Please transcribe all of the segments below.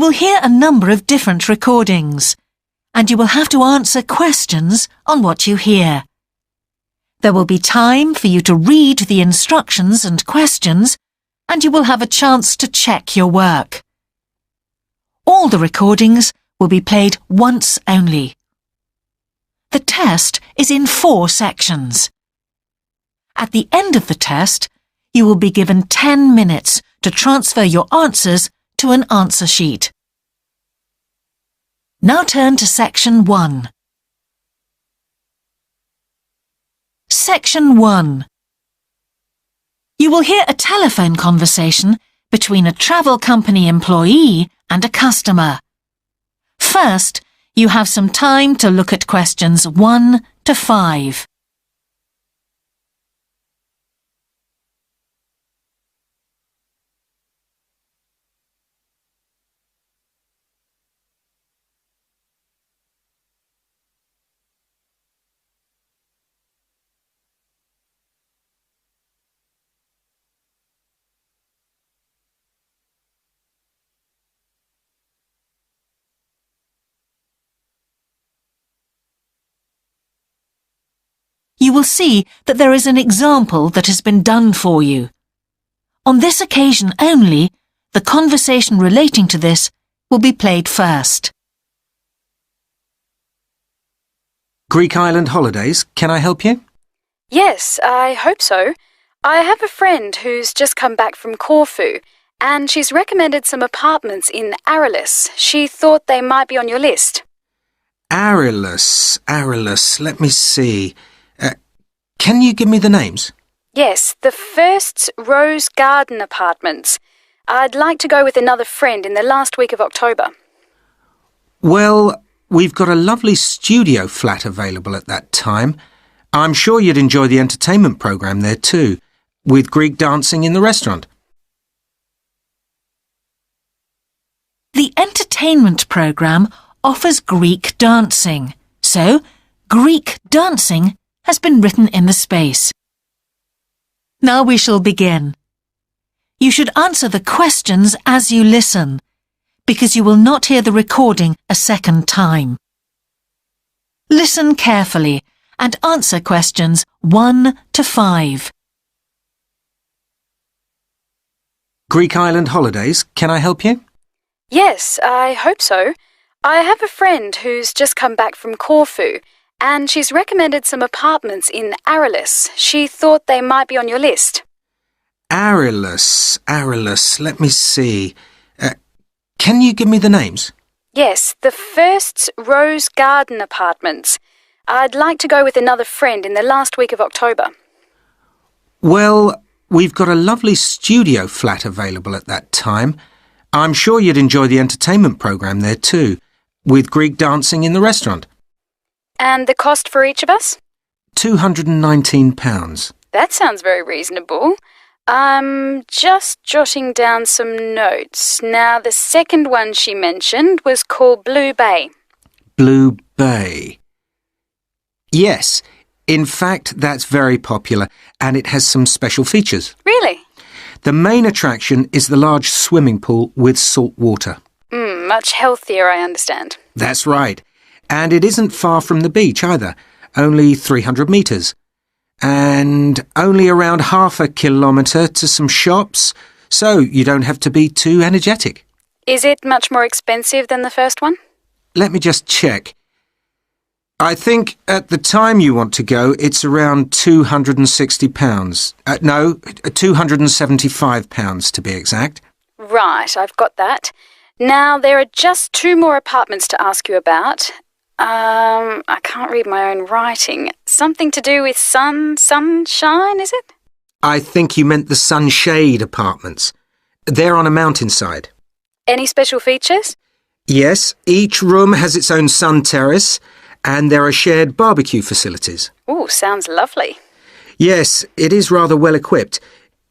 You will hear a number of different recordings, and you will have to answer questions on what you hear. There will be time for you to read the instructions and questions, and you will have a chance to check your work. All the recordings will be played once only. The test is in 4 sections. At the end of the test, you will be given 10 minutes to transfer your answers to an answer sheet. Now turn to Section 1. Section 1. You will hear a telephone conversation between a travel company employee and a customer. First, you have some time to look at questions 1 to 5. You will see that there is an example that has been done for you. On this occasion only, the conversation relating to this will be played first. Greek Island Holidays, can I help you? Yes, I hope so. I have a friend who's just come back from Corfu, and she's recommended some apartments in Arillis. She thought they might be on your list. Arillis, let me see. Can you give me the names? Yes, the first's Rose Garden Apartments. I'd like to go with another friend in the last week of October. Well, we've got a lovely studio flat available at that time. I'm sure you'd enjoy the entertainment programme there too, with Greek dancing in the restaurant. The entertainment programme offers Greek dancing, so Greek dancing has been written in the space. Now we shall begin. You should answer the questions as you listen, because you will not hear the recording a second time. Listen carefully and answer questions 1 to 5. Greek Island Holidays, can I help you? Yes, I hope so. I have a friend who's just come back from Corfu, and she's recommended some apartments in Arillis. She thought they might be on your list. Arillis, let me see. Can you give me the names? Yes, the first's Rose Garden Apartments. I'd like to go with another friend in the last week of October. Well, we've got a lovely studio flat available at that time. I'm sure you'd enjoy the entertainment programme there too, with Greek dancing in the restaurant. And the cost for each of us? £219. That sounds very reasonable. I'm just jotting down some notes. Now, the second one she mentioned was called Blue Bay. Blue Bay. Yes, in fact, that's very popular, and it has some special features. Really? The main attraction is the large swimming pool with salt water. Much healthier, I understand. That's right. And it isn't far from the beach either, only 300 metres. And only around half a kilometre to some shops, so you don't have to be too energetic. Is it much more expensive than the first one? Let me just check. I think at the time you want to go, it's around £260. No, £275 to be exact. Right, I've got that. Now, there are just 2 more apartments to ask you about. I can't read my own writing. Something to do with sunshine, is it? I think you meant the Sunshade Apartments. They're on a mountainside. Any special features? Yes, each room has its own sun terrace, and there are shared barbecue facilities. Ooh, sounds lovely. Yes, it is rather well equipped.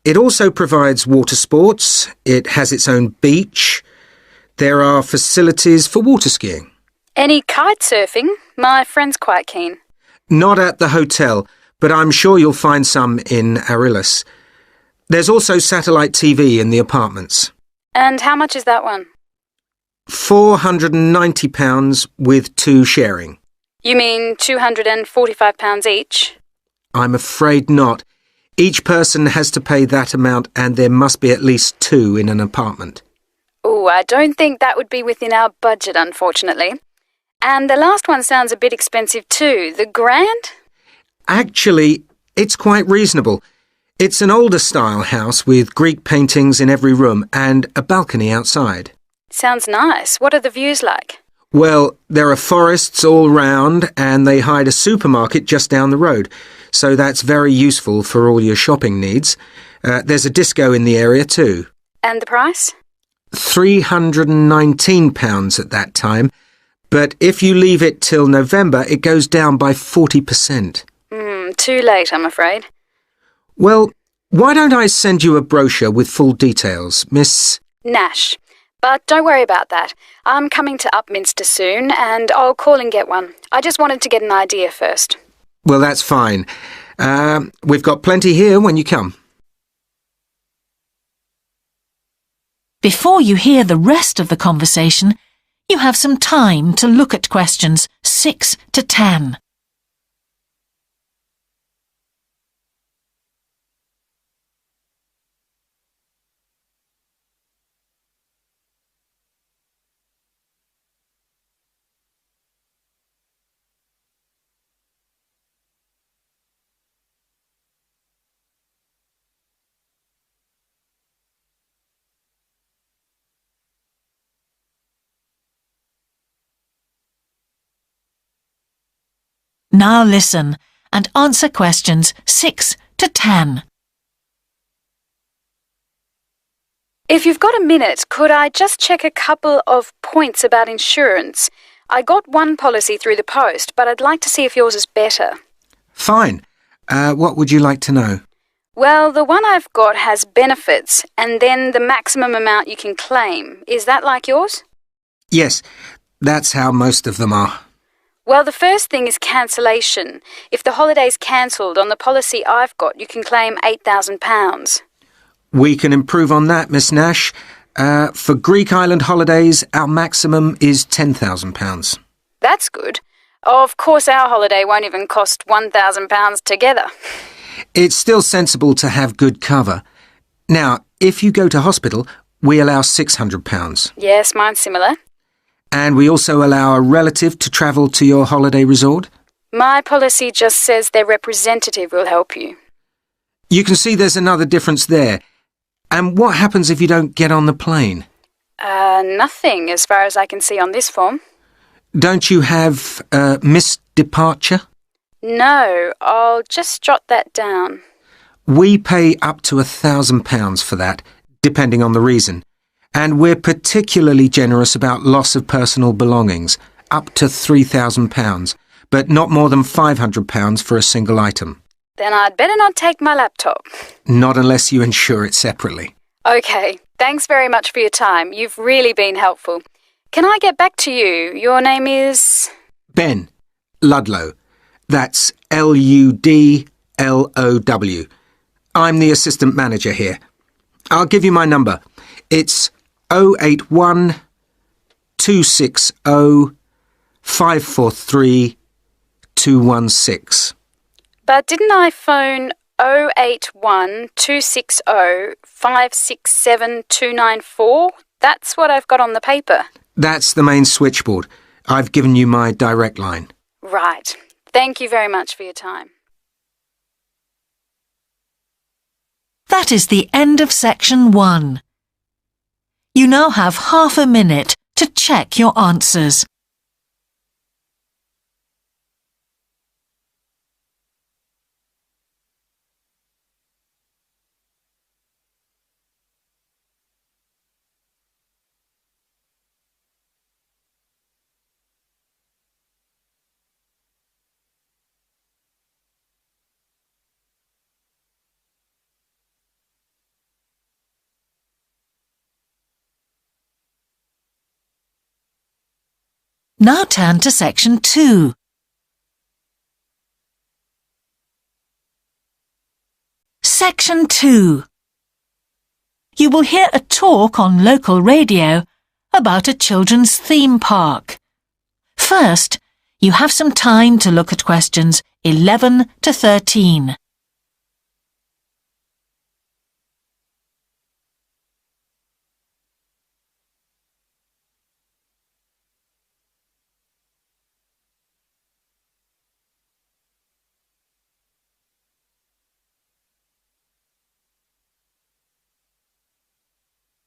It also provides water sports. It has its own beach. There are facilities for water skiing. Any kite surfing? My friend's quite keen. Not at the hotel, but I'm sure you'll find some in Arillis. There's also satellite TV in the apartments. And how much is that one? £490 with 2 sharing. You mean £245 each? I'm afraid not. Each person has to pay that amount and there must be at least 2 in an apartment. Oh, I don't think that would be within our budget, unfortunately. And the last one sounds a bit expensive too. The Grand? Actually, it's quite reasonable. It's an older style house with Greek paintings in every room and a balcony outside. Sounds nice. What are the views like? Well, there are forests all round and they hide a supermarket just down the road, so that's very useful for all your shopping needs. There's a disco in the area too. And the price? £319 at that time, but if you leave it till November, it goes down by 40%. Too late, I'm afraid. Well, why don't I send you a brochure with full details, Miss... Nash. But don't worry about that. I'm coming to Upminster soon, and I'll call and get one. I just wanted to get an idea first. Well, that's fine. We've got plenty here when you come. Before you hear the rest of the conversation, you have some time to look at questions 6 to 10. Now listen and answer questions 6 to 10. If you've got a minute, could I just check a couple of points about insurance? I got one policy through the post, but I'd like to see if yours is better. Fine. What would you like to know? Well, the one I've got has benefits and then the maximum amount you can claim. Is that like yours? Yes, that's how most of them are. Well, the first thing is cancellation. If the holiday's cancelled on the policy I've got, you can claim £8,000. We can improve on that, Miss Nash. For Greek island holidays, our maximum is £10,000. That's good. Of course, our holiday won't even cost £1,000 together. It's still sensible to have good cover. Now, if you go to hospital, we allow £600. Yes, mine's similar. And we also allow a relative to travel to your holiday resort? My policy just says their representative will help you. You can see there's another difference there. And what happens if you don't get on the plane? Nothing as far as I can see on this form. Don't you have missed departure? No, I'll just jot that down. We pay up to £1,000 for that, depending on the reason. And we're particularly generous about loss of personal belongings, up to £3,000, but not more than £500 for a single item. Then I'd better not take my laptop. Not unless you insure it separately. OK, thanks very much for your time. You've really been helpful. Can I get back to you? Your name is... Ben Ludlow. That's Ludlow. I'm the assistant manager here. I'll give you my number. It's 081 260 543 216. But didn't I phone 081 260 567 294? That's what I've got on the paper. That's the main switchboard. I've given you my direct line. Right. Thank you very much for your time. That is the end of section 1. You now have half a minute to check your answers. Now turn to section 2. Section 2. You will hear a talk on local radio about a children's theme park. First, you have some time to look at questions 11 to 13.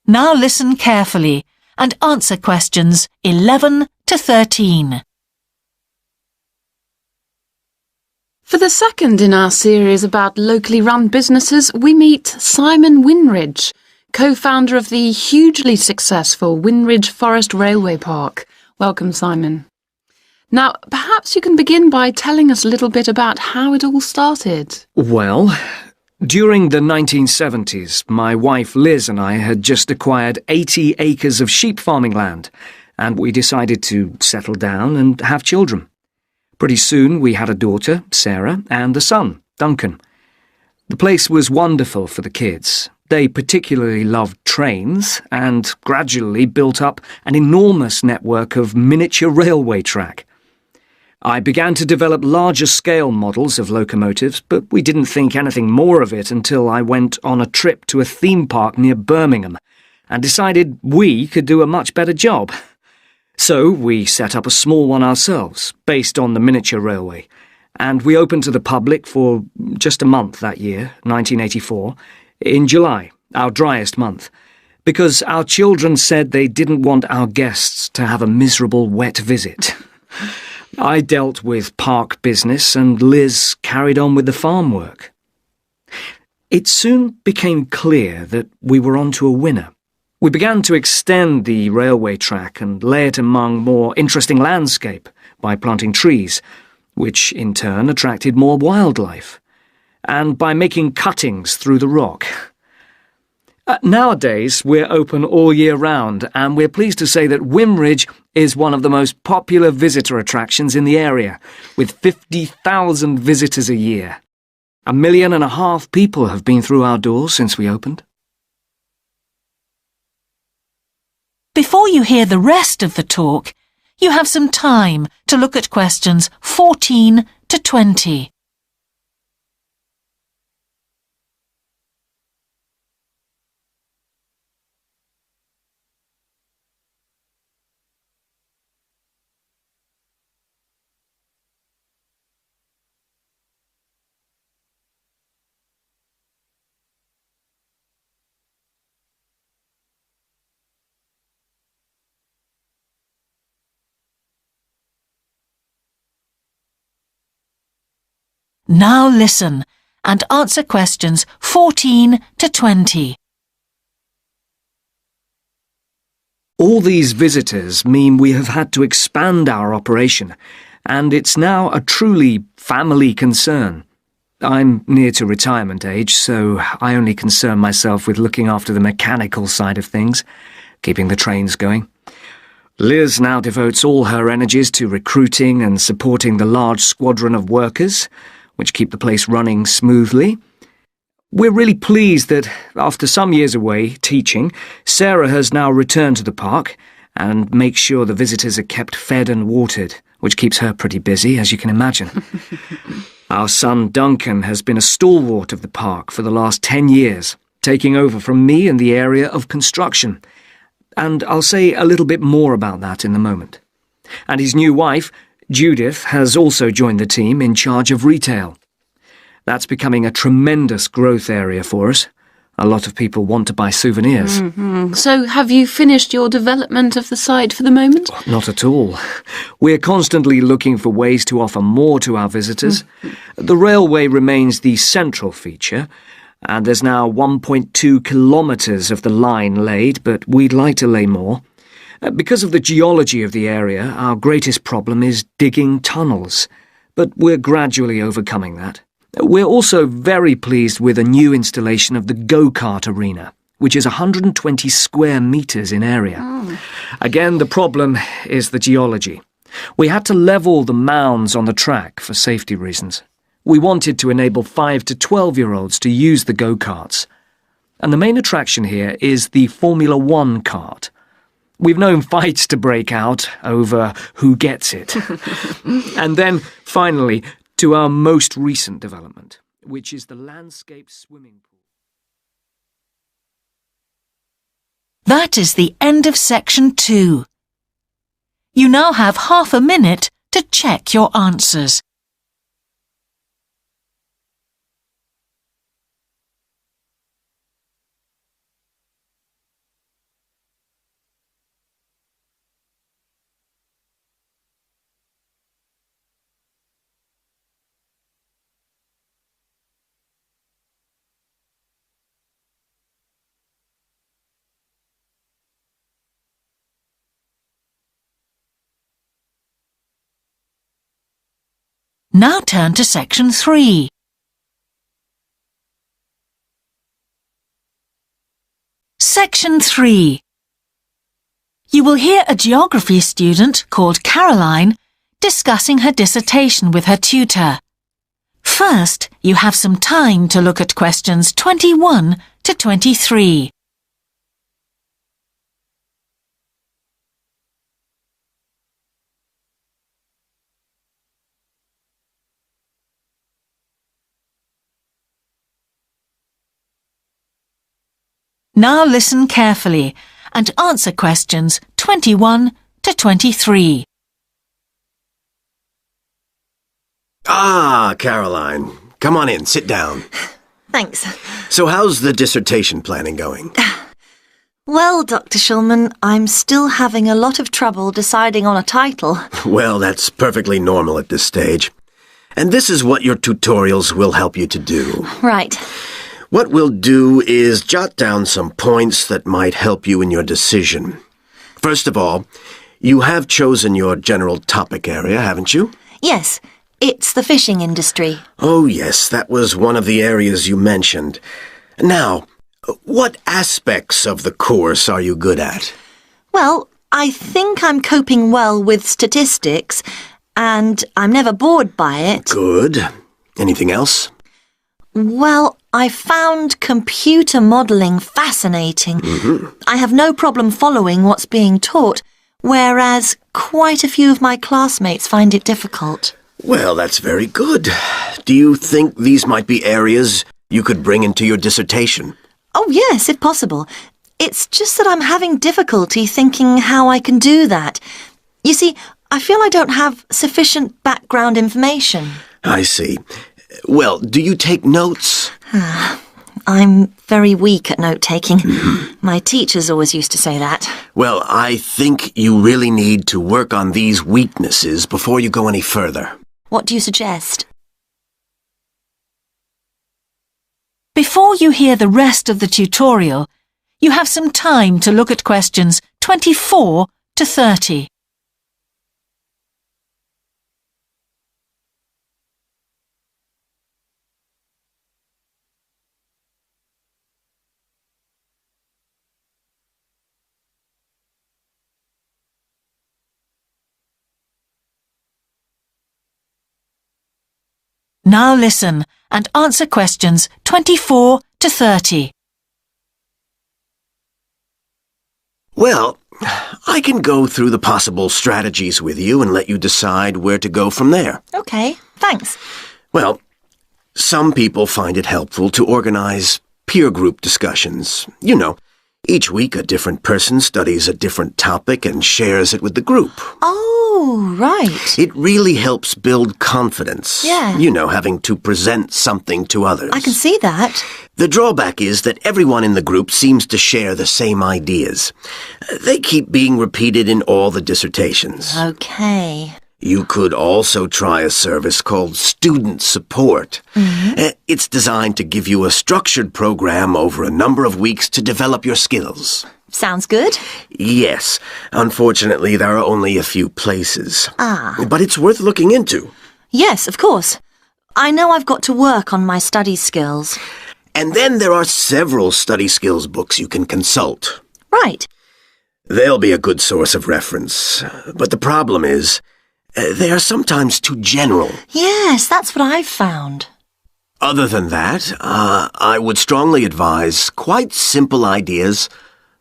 Now listen carefully and answer questions 11 to 13. For the second in our series about locally run businesses, we meet Simon Winridge, co-founder of the hugely successful Winridge Forest Railway Park. Welcome, Simon. Now, perhaps you can begin by telling us a little bit about how it all started. Well, during the 1970s, my wife Liz and I had just acquired 80 acres of sheep farming land, and we decided to settle down and have children. Pretty soon we had a daughter, Sarah, and a son, Duncan. The place was wonderful for the kids. They particularly loved trains and gradually built up an enormous network of miniature railway track. I began to develop larger-scale models of locomotives, but we didn't think anything more of it until I went on a trip to a theme park near Birmingham and decided we could do a much better job. So we set up a small one ourselves, based on the miniature railway, and we opened to the public for just a month that year, 1984, in July, our driest month, because our children said they didn't want our guests to have a miserable wet visit. I dealt with park business and Liz carried on with the farm work. It soon became clear that we were onto a winner. We began to extend the railway track and lay it among more interesting landscape by planting trees, which in turn attracted more wildlife, and by making cuttings through the rock. Nowadays, we're open all year round, and we're pleased to say that Winridge is one of the most popular visitor attractions in the area, with 50,000 visitors a year. 1.5 million people have been through our doors since we opened. Before you hear the rest of the talk, you have some time to look at questions 14 to 20. Now listen and answer questions 14 to 20. All these visitors mean we have had to expand our operation, and it's now a truly family concern. I'm near to retirement age, so I only concern myself with looking after the mechanical side of things, keeping the trains going. Liz now devotes all her energies to recruiting and supporting the large squadron of workers, which keep the place running smoothly. We're really pleased that, after some years away teaching, Sarah has now returned to the park and makes sure the visitors are kept fed and watered, which keeps her pretty busy, as you can imagine. Our son Duncan has been a stalwart of the park for the last 10 years, taking over from me in the area of construction. And I'll say a little bit more about that in a moment. And his new wife, Judith, has also joined the team in charge of retail. That's becoming a tremendous growth area for us. A lot of people want to buy souvenirs. So have you finished your development of the site for the moment? Not at all. We're constantly looking for ways to offer more to our visitors. The railway remains the central feature, and there's now 1.2 kilometres of the line laid, but we'd like to lay more. Because of the geology of the area, our greatest problem is digging tunnels, but we're gradually overcoming that. We're also very pleased with a new installation of the go-kart arena, which is 120 square metres in area. Again, the problem is the geology. We had to level the mounds on the track for safety reasons. We wanted to enable 5 to 12-year-olds to use the go-karts. And the main attraction here is the Formula One kart. We've known fights to break out over who gets it. And then, finally, to our most recent development, which is the landscape swimming pool. That is the end of section 2. You now have half a minute to check your answers. Now turn to section 3. Section 3. You will hear a geography student called Caroline discussing her dissertation with her tutor. First, you have some time to look at questions 21 to 23. Now listen carefully and answer questions 21 to 23. Ah, Caroline. Come on in, sit down. Thanks. So how's the dissertation planning going? Well, Dr. Shulman, I'm still having a lot of trouble deciding on a title. Well, that's perfectly normal at this stage. And this is what your tutorials will help you to do. Right. What we'll do is jot down some points that might help you in your decision. First of all, you have chosen your general topic area, haven't you? Yes, it's the fishing industry. Oh, yes, that was one of the areas you mentioned. Now, what aspects of the course are you good at? Well, I think I'm coping well with statistics, and I'm never bored by it. Good. Anything else? Well, I found computer modelling fascinating. I have no problem following what's being taught, whereas quite a few of my classmates find it difficult. Well, that's very good. Do you think these might be areas you could bring into your dissertation? Oh, yes, if possible. It's just that I'm having difficulty thinking how I can do that. You see, I feel I don't have sufficient background information. I see. Well, do you take notes? I'm very weak at note-taking. My teachers always used to say that. Well, I think you really need to work on these weaknesses before you go any further. What do you suggest? Before you hear the rest of the tutorial, you have some time to look at questions 24 to 30. Now listen and answer questions 24 to 30. Well, I can go through the possible strategies with you and let you decide where to go from there. Okay, thanks. Well, some people find it helpful to organize peer group discussions. You know, each week a different person studies a different topic and shares it with the group. Oh, right. It really helps build confidence. Yeah. You know, having to present something to others. I can see that. The drawback is that everyone in the group seems to share the same ideas. They keep being repeated in all the dissertations. Okay. You could also try a service called Student Support. It's designed to give you a structured program over a number of weeks to develop your skills. Sounds good. Yes. Unfortunately, there are only a few places. Ah. But it's worth looking into. Yes, of course. I know I've got to work on my study skills. And then there are several study skills books you can consult. Right. They'll be a good source of reference. But the problem is, they are sometimes too general. Yes, that's what I've found. Other than that, I would strongly advise quite simple ideas,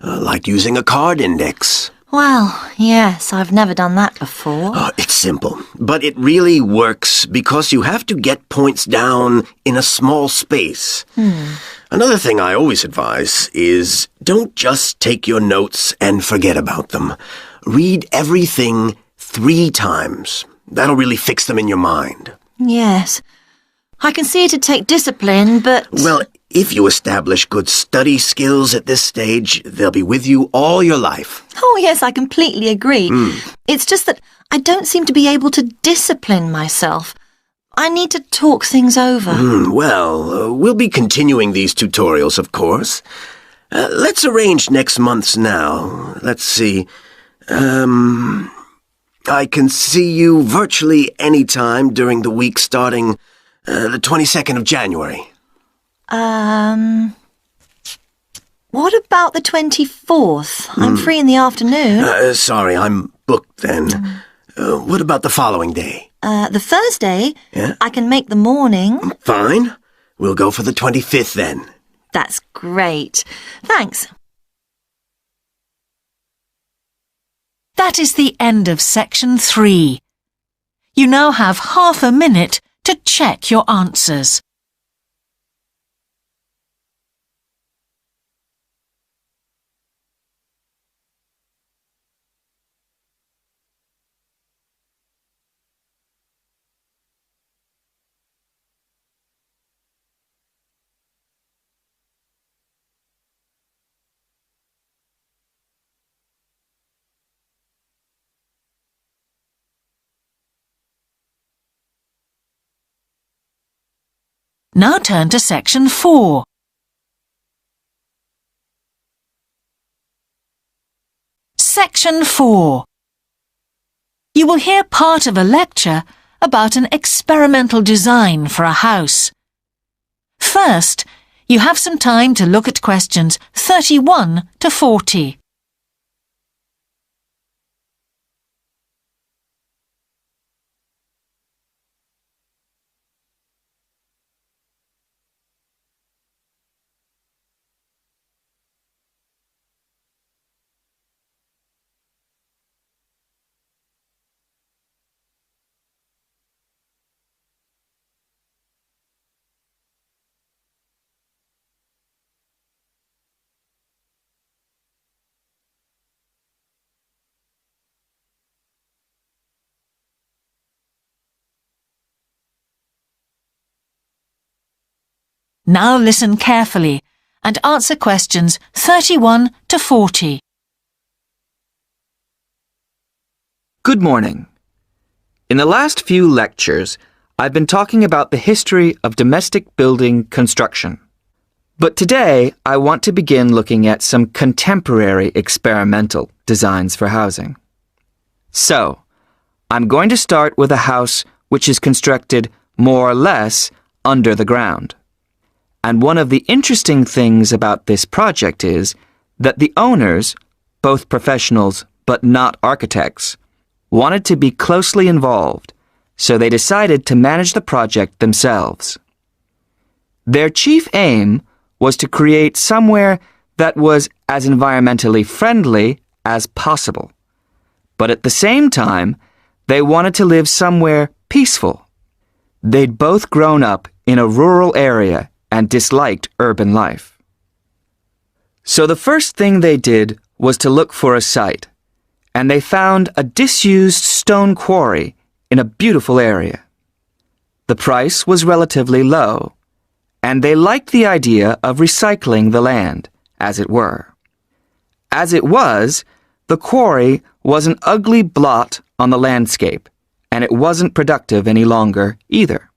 like using a card index. Well, yes, I've never done that before. Oh, it's simple, but it really works because you have to get points down in a small space. Another thing I always advise is don't just take your notes and forget about them. Read everything 3 times. That'll really fix them in your mind. Yes. I can see it'd take discipline, but... Well, if you establish good study skills at this stage, they'll be with you all your life. Oh, yes, I completely agree. It's just that I don't seem to be able to discipline myself. I need to talk things over. We'll be continuing these tutorials, of course. Let's arrange next month's now. Let's see. I can see you virtually any time during the week starting the 22nd of January. What about the 24th? I'm free in the afternoon. Sorry, I'm booked then. What about the following day? The Thursday? Yeah? I can make the morning. Fine. We'll go for the 25th then. That's great. Thanks. That is the end of section 3. You now have half a minute to check your answers. Now turn to section 4. Section 4. You will hear part of a lecture about an experimental design for a house. First, you have some time to look at questions 31 to 40. Now listen carefully and answer questions 31 to 40. Good morning. In the last few lectures, I've been talking about the history of domestic building construction. But today, I want to begin looking at some contemporary experimental designs for housing. So, I'm going to start with a house which is constructed more or less under the ground. And one of the interesting things about this project is that the owners, both professionals but not architects, wanted to be closely involved, so they decided to manage the project themselves. Their chief aim was to create somewhere that was as environmentally friendly as possible. But at the same time, they wanted to live somewhere peaceful. They'd both grown up in a rural area and disliked urban life. So the first thing they did was to look for a site, and they found a disused stone quarry in a beautiful area. The price was relatively low, and they liked the idea of recycling the land, as it were. As it was, the quarry was an ugly blot on the landscape, and it wasn't productive any longer either.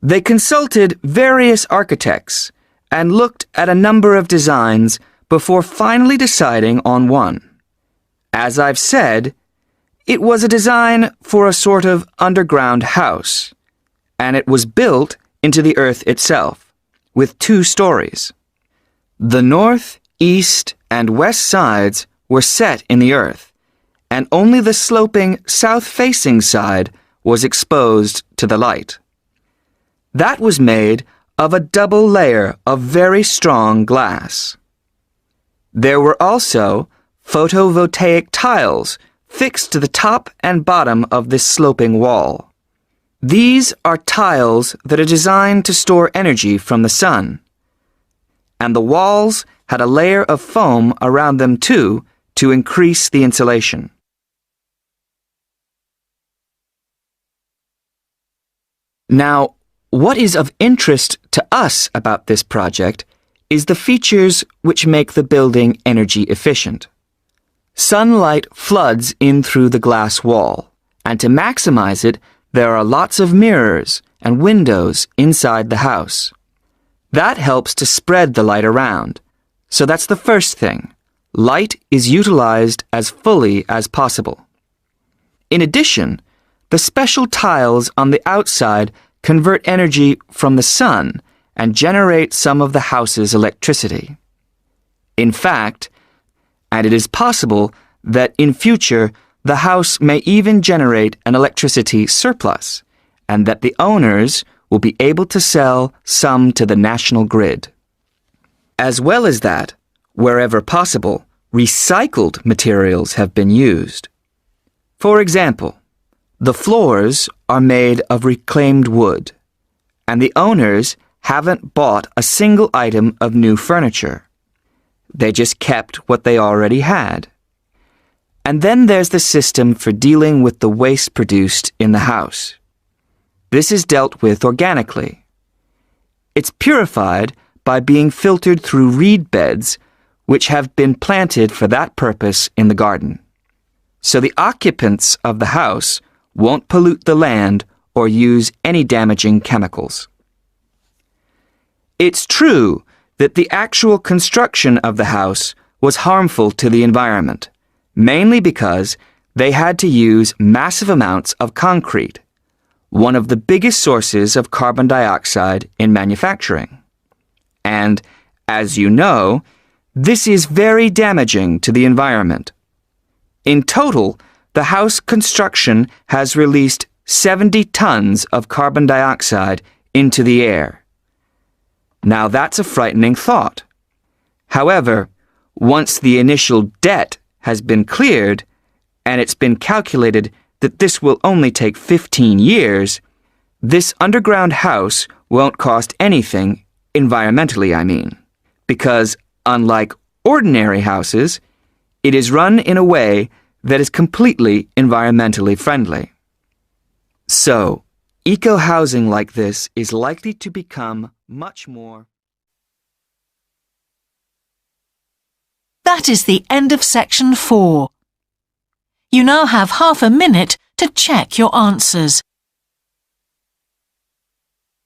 They consulted various architects and looked at a number of designs before finally deciding on one. As I've said, it was a design for a sort of underground house, and it was built into the earth itself, with 2 stories. The north, east, and west sides were set in the earth, and only the sloping south-facing side was exposed to the light. That was made of a double layer of very strong glass. There were also photovoltaic tiles fixed to the top and bottom of this sloping wall. These are tiles that are designed to store energy from the sun. And the walls had a layer of foam around them too to increase the insulation. Now, what is of interest to us about this project is the features which make the building energy efficient. Sunlight floods in through the glass wall, and to maximize it, there are lots of mirrors and windows inside the house. That helps to spread the light around. So that's the first thing. Light is utilized as fully as possible. In addition, the special tiles on the outside convert energy from the sun and generate some of the house's electricity. In fact, and it is possible that in future the house may even generate an electricity surplus, and that the owners will be able to sell some to the national grid. As well as that, wherever possible, recycled materials have been used. For example, the floors are made of reclaimed wood, and the owners haven't bought a single item of new furniture. They just kept what they already had. And then there's the system for dealing with the waste produced in the house. This is dealt with organically. It's purified by being filtered through reed beds which have been planted for that purpose in the garden. So the occupants of the house won't pollute the land or use any damaging chemicals. It's true that the actual construction of the house was harmful to the environment, mainly because they had to use massive amounts of concrete, one of the biggest sources of carbon dioxide in manufacturing. And, as you know, this is very damaging to the environment. In total, the house construction has released 70 tons of carbon dioxide into the air. Now that's a frightening thought. However, once the initial debt has been cleared, and it's been calculated that this will only take 15 years, this underground house won't cost anything, environmentally I mean, because unlike ordinary houses, it is run in a way that is completely environmentally friendly. So, eco-housing like this is likely to become much more. That is the end of section 4. You now have half a minute to check your answers.